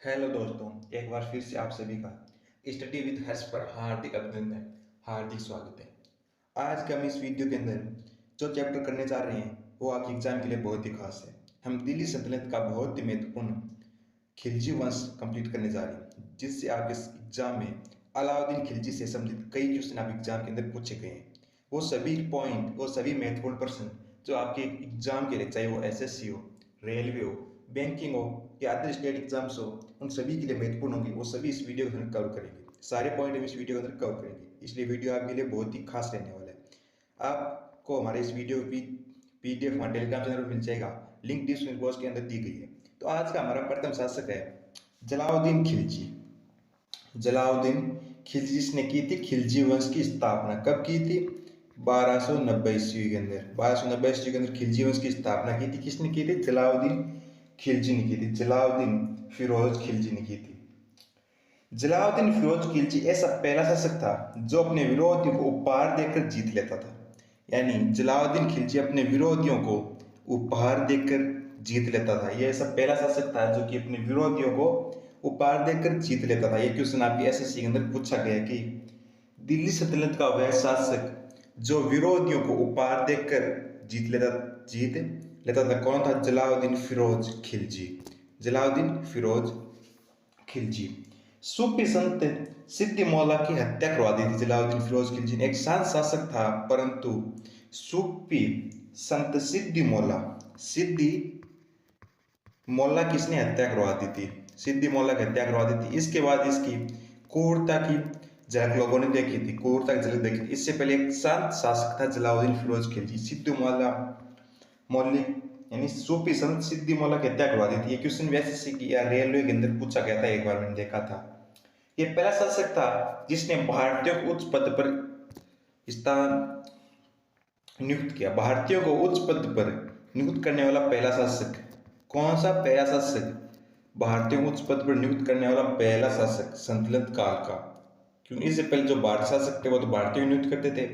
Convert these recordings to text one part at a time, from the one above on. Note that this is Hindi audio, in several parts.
हेलो दोस्तों, एक बार फिर से आप सभी का स्टडी विद हर्ष पर हार्दिक अभिनंदन, हार्दिक स्वागत है। आज के हम इस वीडियो के अंदर जो चैप्टर करने जा रहे हैं वो आपके एग्जाम के लिए बहुत ही खास है। हम दिल्ली सल्तनत का बहुत ही महत्वपूर्ण खिलजी वंश कंप्लीट करने जा रहे हैं, जिससे आपके एग्जाम में अलाउद्दीन खिलजी से संबंधित कई क्वेश्चन आप एग्जाम के अंदर पूछे गए हैं। वो सभी पॉइंट, वो सभी महत्वपूर्ण प्रश्न जो आपके एग्जाम के लिए, चाहे वो एसएससी हो, रेलवे हो, बैंकिंग हो या अदर स्टेट एग्जाम्स हो, उन सभी के लिए महत्वपूर्ण होंगे। वो सभी इस वीडियो के अंदर कवर करेंगे। सारे पॉइंट हम इस वीडियो के अंदर कवर करेंगे, इसलिए वीडियो आपके लिए बहुत ही खास रहने वाला है। आपको हमारे इस वीडियो की पीडीएफ हमारे टेलीग्राम चैनल पर मिल जाएगा, लिंक डिस्क्रिप्शन बॉक्स के अंदर दी गई है। तो आज का हमारा प्रथम शासक है जलाउद्दीन खिलजी। जलाउद्दीन खिलजी जिसने की थी खिलजी वंश की स्थापना। कब की थी? 1290 ईस्वी के अंदर। 1290 ईस्वी के अंदर खिलजी वंश की स्थापना की थी। किसने की थी? जलाउद्दीन खिलजी ने की थी। जलाउद्दीन फिरोज खिलजी ने की थी। जलाउद्दीन फिरोज खिलजी ऐसा पहला शासक था जो अपने विरोधियों को उपहार देकर जीत लेता था। यानी जलाउद्दीन खिलजी अपने विरोधियों को उपहार देकर जीत लेता था। यह ऐसा पहला शासक था जो कि अपने विरोधियों को उपहार देकर जीत लेता था। यह क्वेश्चन आपकी एसएससी के अंदर पूछा गया कि दिल्ली सल्तनत का वह शासक जो विरोधियों को उपहार देकर जीत लेता था कौन था? जलाउद्दीन फिरोज खिलजी। जलाउद्दीन फिरोज खिलजी। सूफी संत सिद्दी मौला की हत्या करवा दी थी जलाउद्दीन फिरोज खिलजी ने। एक शांत शासक था, परंतु सूफी संत सिद्दी मौला किसने हत्या करवा दी थी? सिद्दी मौला की हत्या करवा दी थी। इसके बाद इसकी क्रूरता की झलक लोगों ने देखी थी, क्रूरता की झलक देखी थी। इससे पहले एक शांत शासक था जलाउद्दीन फिरोज खिलजी। सिद्दी मौला मौलिक यानी सूफी संत सिद्दी मौला की हत्या करवा दी थी। ये क्वेश्चन वैसे की या रेलवे के अंदर पूछा गया था, एक बार मैंने देखा था। ये पहला शासक था जिसने भारतीयों को उच्च पद पर स्थान नियुक्त किया। भारतीयों को उच्च पद पर नियुक्त करने वाला पहला शासक कौन सा? पहला शासक भारतीयों को उच्च पद पर नियुक्त करने वाला पहला शासक संतुलित काल का। क्योंकि इससे पहले जो भारत शासक थे वो तो भारतीयों को नियुक्त करते थे,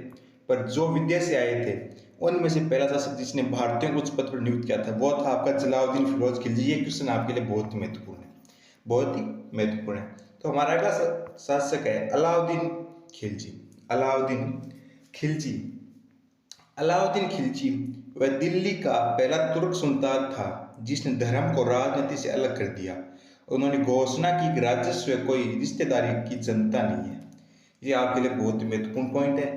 पर जो विदेश से आए थे उनमें से पहला शासक जिसने भारतीयों को उच्च पद पर नियुक्त किया था वो था आपका जलाउद्दीन फिरोज खिलजी। ये क्वेश्चन आपके लिए बहुत ही महत्वपूर्ण है, बहुत ही महत्वपूर्ण है। तो हमारा अगला शासक है अलाउद्दीन खिलजी। अलाउद्दीन खिलजी। अलाउद्दीन खिलजी वह दिल्ली का पहला तुर्क सुल्तान था जिसने धर्म को राजनीति से अलग कर दिया। उन्होंने घोषणा की कि राजस्व कोई रिश्तेदारी की जनता नहीं है। ये आपके लिए बहुत ही महत्वपूर्ण पॉइंट है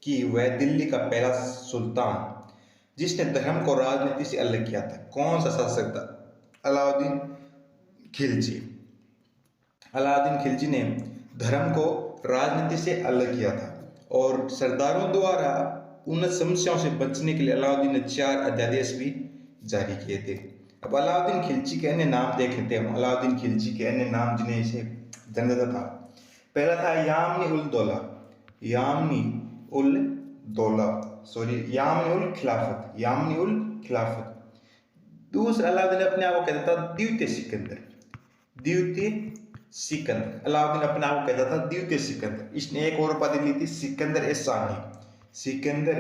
कि वह दिल्ली का पहला सुल्तान जिसने धर्म को राजनीति से अलग किया था। कौन सा शासक था? अलाउद्दीन खिलजी। अलाउद्दीन खिलजी ने धर्म को राजनीति से अलग किया था और सरदारों द्वारा उन समस्याओं से बचने के लिए अलाउद्दीन ने 4 अध्यादेश भी जारी किए थे। अब अलाउद्दीन खिलजी के अन्य नाम देख लेते हैं हम। अलाउद्दीन खिलजी के अन्य नाम जिन्हें इसे जाना जाता था, पहला था यामनी उल दौला। यामनी उल दौला यामनी उल खिलाफत। यामनी उल खिलाफत। दूसरा, अलाउद्दीन अपने आप को कहता था द्वितीय सिकंदर। द्वितीय सिकंदर। अलाउद्दीन अपने आप को कहता था द्वितीय सिकंदर। इसने एक और उपाधि ली थी, सिकंदर ए सानी। सिकंदर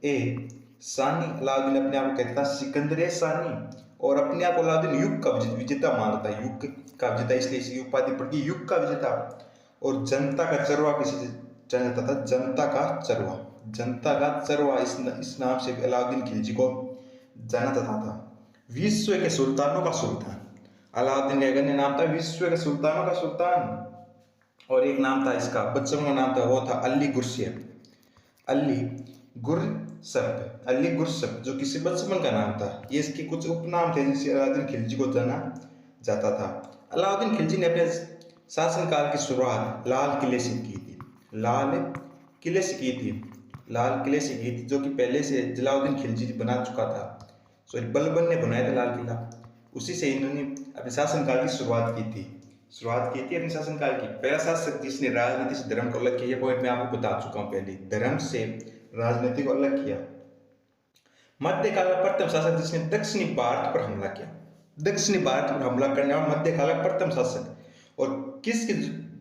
ए सानी। अलाउद्दीन अपने आप को कहता था सिकंदर ए सानी और अपने आप को अलाउद्दीन युग का विजेता मानता था। युग का विजेता इसलिए इसकी उपाधि पड़ गई युग का विजेता। और जनता का चरवा किसी से जाना जाता था? जनता का चरवा। जनता का चरवा इस नाम से अलाउद्दीन खिलजी को जाना जाता था। विश्व के सुल्तानों का सुल्तान। अलाउद्दीन का एक अन्य नाम था विश्व के सुल्तानों का सुल्तान। और एक नाम था इसका, बच्चों का नाम था, वो था अली गुरसेप। अली गुरसप। अली गुरसप जो किसी बचपन का नाम था। ये इसके कुछ उपनाम थे जिससे अलाउद्दीन खिलजी को जाना जाता था। अलाउद्दीन खिलजी ने अपने शासनकाल की शुरुआत लाल किले से की थी। लाल किले से की थी। लाल किले से की थी जो कि पहले से जलाउद्दीन खिलजी बना चुका था। सॉरी, बलबन ने बनाया था लाल किला। उसी से इन्होंने अपने शासनकाल की शुरुआत की थी अपने शासनकाल की। पहला शासक जिसने राजनीति से धर्म को अलग किया, ये पॉइंट मैं आपको बता चुका हूं पहले। धर्म से राजनीति को अलग किया। मध्यकाल का प्रथम शासक जिसने दक्षिणी भारत पर हमला किया। दक्षिणी भारत पर हमला करने वाला मध्यकाल का प्रथम शासक। और किसके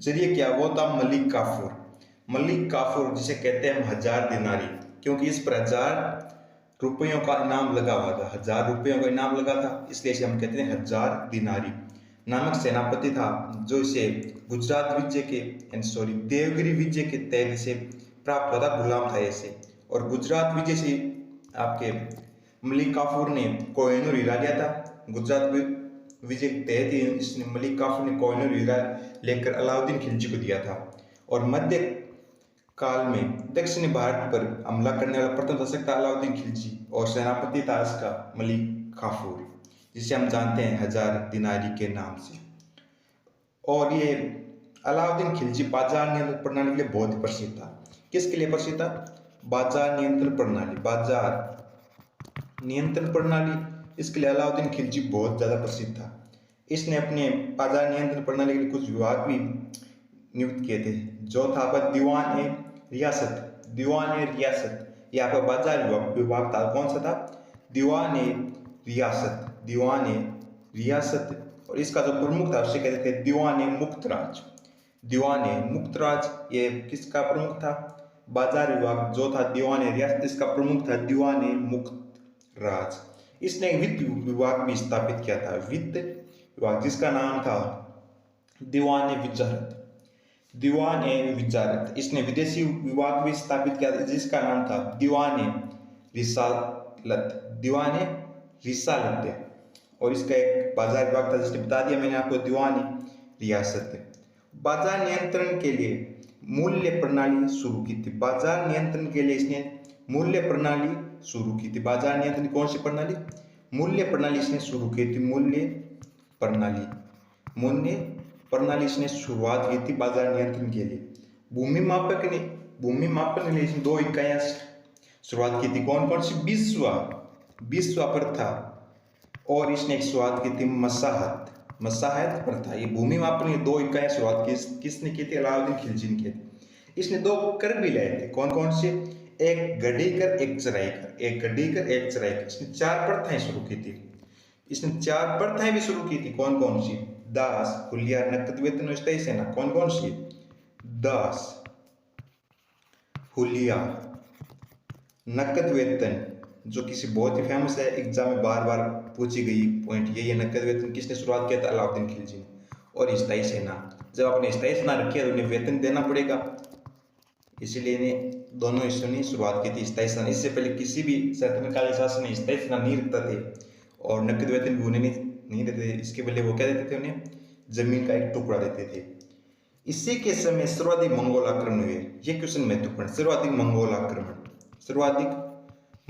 जरिए किया? वो था मलिक काफूर। मलिक काफूर जिसे कहते हैं हम 1000 दिनारी, क्योंकि इस पर 1000 रुपयों का इनाम लगा हुआ था। 1000 रुपयों का इनाम लगा था, इसलिए इसे हम कहते हैं 1000 दिनारी। नामक सेनापति था, जो इसे गुजरात विजय के देवगिरी विजय के तहत से प्राप्त हुआ था, गुलाम था ऐसे। और गुजरात विजय से आपके मलिक काफूर ने कोहिनूर हीरा लिया था। गुजरात विजय के तहत ही इसने मलिक काफूर ने कोहिनूर हीरा लेकर अलाउद्दीन खिलजी को दिया था। और मध्य काल में दक्षिणी भारत पर हमला करने वाला प्रथम शासक था अलाउद्दीन खिलजी, और सेनापति था इसका मलिक काफूर, जिसे हम जानते हैं हजार दिनारी के नाम से। और ये अलाउद्दीन खिलजी बाजार नियंत्रण प्रणाली के लिए बहुत ही प्रसिद्ध था। किसके लिए प्रसिद्ध था? बाजार नियंत्रण प्रणाली। बाजार नियंत्रण प्रणाली, इसके लिए अलाउद्दीन खिलजी बहुत ज्यादा प्रसिद्ध था। इसने अपने बाजार नियंत्रण प्रणाली के लिए कुछ विभाग भी नियुक्त किए थे, जो था आपका दीवान ए रियासत। दीवान ए रियासत ये आपका बाजार विभाग था। कौन सा था? दीवान ए रियासत। दीवान ए रियासत। और इसका जो प्रमुख था उसे कहते थे दीवान ए मुक्तराज। दीवान ए मुक्तराज ये किसका प्रमुख था? बाजार विभाग जो था दीवान ए रियासत, इसका प्रमुख था दीवान ए मुक्तराज। इसने वित्त विभाग भी स्थापित किया था, वित्त विभाग, जिसका नाम था दीवान ए विजारत। दीवान ए विजारत। इसने विदेशी विभाग भी स्थापित किया था, जिसका नाम था दीवान ए रिसालत। दीवान ए रिसालत। और इसका एक बाजार विभाग था, जिसने बता दिया मैंने आपको, दीवान ए रियासत। बाजार नियंत्रण के लिए मूल्य प्रणाली शुरू की थी। बाजार नियंत्रण के लिए इसने मूल्य प्रणाली शुरू की थी। बाजार नियंत्रण कौन सी प्रणाली? मूल्य प्रणाली इसने शुरू की थी। मूल्य प्रणाली। मूल्य प्रणाली इसने शुरुआत की थी बाजार नियंत्रण के लिए। भूमि मापन के लिए इसने 2 इकाइयां शुरुआत की थी। कौन कौन सी? बिस्वा प्रथा। और इसने एक शुरुआत की थी मसाहत प्रथा। ये भूमि मापन की 2 इकाइयां शुरुआत की किसने की थी? अलाउद्दीन खिलजी ने की थी। इसने 2 कर भी लाए थे। कौन कौन से? एक गढ़ी कर, एक चराई कर। एक गढ़ी कर, एक चराई कर। इसने 4 प्रथाएं शुरू की थी। इसने 4 प्रथाएं भी शुरू की थी। कौन कौन सी? दास, हुलिया, नकद वेतन और स्थायी सेना। कौन कौन सी? दास, हुलिया, नकद वेतन, जो किसी बहुत ही फेमस है, एग्जाम में बार बार पूछी गई पॉइंट यही है। नकद वेतन किसने शुरुआत किया था? अलाउद्दीन खिलजी ने। और स्थायी सेना, जब आपने स्थायी सेना रखी है तो उन्हें वेतन देना पड़ेगा, इसीलिए इन्हें दोनों हिस्सों ने शुरुआत की थी स्थायी सेना। इससे पहले किसी भी सल्तनतकालीन शासन में स्थायी सेना नहीं रखता थे, और नकद वेतन भी उन्हें नहीं देते थे। इसके बदले वो क्या देते थे? उन्हें जमीन का एक टुकड़ा देते थे। इसी के समय सर्वाधिक मंगोल आक्रमण हुए। ये क्वेश्चन महत्वपूर्ण। सर्वाधिक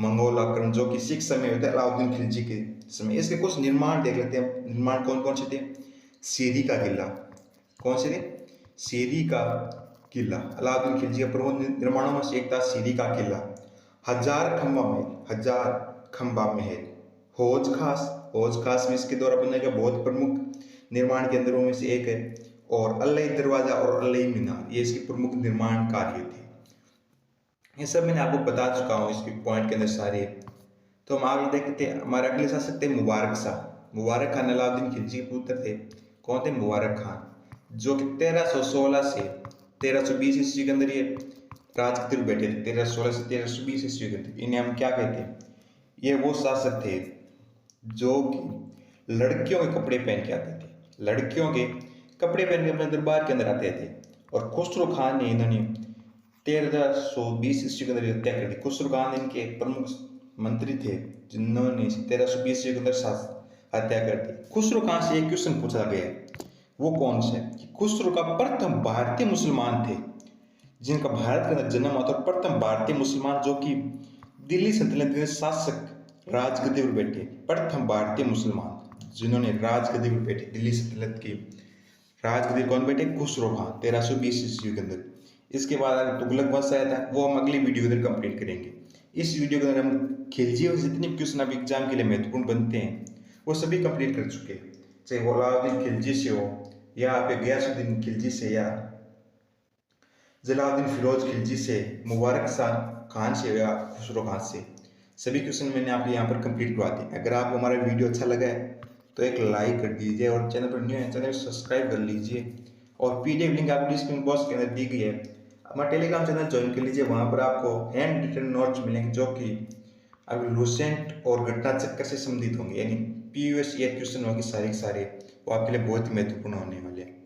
मंगोल आक्रमण जो कि सिख समय हुए थे, अलाउद्दीन खिलजी के समय। इसके कुछ निर्माण देख लेते हैं। निर्माण कौन कौन से थे? सीरी का किला। कौन से थे? सीरी का किला। अलाउद्दीन खिलजी के प्रमुख निर्माणों में से एक था सीरी का किला। हजार खंबा महल। हौज खास भी इसके द्वारा बनने का बहुत प्रमुख निर्माण केंद्रों में से एक है। और अल्लाही दरवाजा और अल्लाही मीनार, ये इसके प्रमुख निर्माण कार्य थे। ये सब मैंने आपको बता चुका हूँ इसके पॉइंट के अंदर सारे। तो हम आगे देखते हैं। हमारे अगले शासक थे मुबारक शाह। मुबारक खान अलाउद्दीन खिलजी के पुत्र थे। कौन थे? मुबारक खान, जो कि 1316 से 1320 ईस्वी के अंदर ये राजगद्दी पर बैठे थे। 1316 से 1320 ईस्वी के अंदर। इन्हें हम क्या कहते हैं? ये वो शासक थे जो कि लड़कियों के कपड़े पहन के आते थे। लड़कियों के कपड़े पहन के अपने दरबार के अंदर आते थे। और खुसरो खान ने इन्होंने 1320 ईस्वी के अंदर हत्या कर दी। खुसरो खान इनके प्रमुख मंत्री थे, जिन्होंने 1320 ईस्वी के अंदर हत्या कर दी। खुसरो खान से एक क्वेश्चन पूछा गया, वो कौन से? कि खुसरो का प्रथम भारतीय मुसलमान थे, जिनका भारत के अंदर जन्म हुआ था। प्रथम भारतीय मुसलमान जो कि दिल्ली सल्तनत के शासक राजगद्दी पर बैठे। प्रथम भारतीय मुसलमान जिन्होंने राजगद्दी पर बैठे, दिल्ली सल्तनत की राजगद्दी कौन बैठे? खुसरो खान, 1320 ईस्वी के अंदर। इसके बाद अगर तुगलक वंश आया था, वो हम अगली वीडियो के अंदर कंप्लीट करेंगे। इस वीडियो के अंदर हम खिलजी और जितने क्वेश्चन अब एग्जाम के लिए महत्वपूर्ण बनते हैं वो सभी कंप्लीट कर चुके हैं, चाहे वो अलाउद्दीन खिलजी से हो, या आप गयासुद्दीन खिलजी से, या जलालुद्दीन फिरोज खिलजी से, मुबारक शाह खान से, या खुसरो खान से। सभी क्वेश्चन मैंने आपको यहाँ पर कंप्लीट करवा दिए। अगर आपको हमारा वीडियो अच्छा लगा है तो एक लाइक कर दीजिए, और चैनल पर न्यू है चैनल को सब्सक्राइब कर लीजिए। और पीडीएफ लिंक आपको डिस्क्रिप्शन बॉक्स के अंदर दी गई है। हमारा टेलीग्राम चैनल ज्वाइन कर लीजिए, वहाँ पर आपको हैंड रिटन नोट्स मिलेंगे जो कि आपको लूसेंट और घटना चक्कर से संबंधित होंगे, यानी PUS ईयर क्वेश्चन होंगे सारे के सारे, वो आपके लिए बहुत ही महत्वपूर्ण होने वाले हैं।